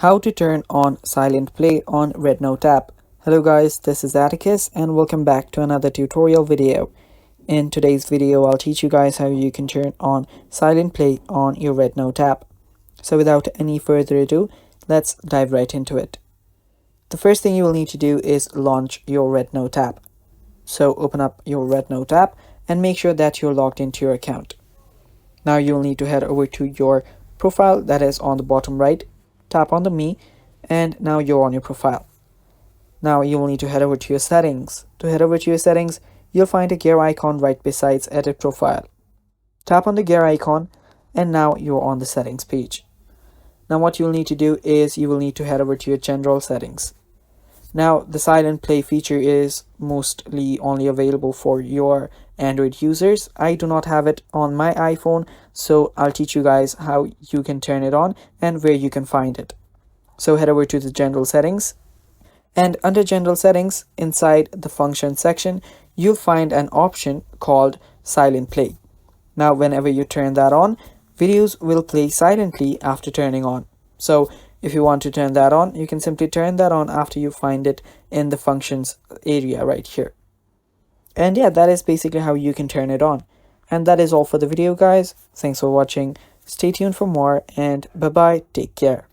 How to turn on silent play on REDnote app. Hello guys, this is Atticus and welcome back to another tutorial video. In today's video, I'll teach you guys how you can turn on silent play on your REDnote app. So without any further ado, let's dive right into it. The first thing you will need to do is launch your REDnote app. So open up your REDnote app and make sure that you're logged into your account. Now you'll need to head over to your profile that is on the bottom right. Tap on the Me, and now you're on your profile. Now you will need to head over to your settings. To head over to your settings, you'll find a gear icon right besides Edit Profile. Tap on the gear icon, and now you're on the settings page. Now what you'll need to do is you will need to head over to your general settings. Now the silent play feature is mostly only available for your Android users. I do not have it on my iPhone, so I'll teach you guys how you can turn it on and where you can find it. So head over to the general settings, and under general settings inside the function section you'll find an option called silent play. Now whenever you turn that on, videos will play silently after turning on. So if you want to turn that on, you can simply turn that on after you find it in the functions area right here. And yeah, that is basically how you can turn it on. And that is all for the video, guys. Thanks for watching. Stay tuned for more, and bye bye. Take care.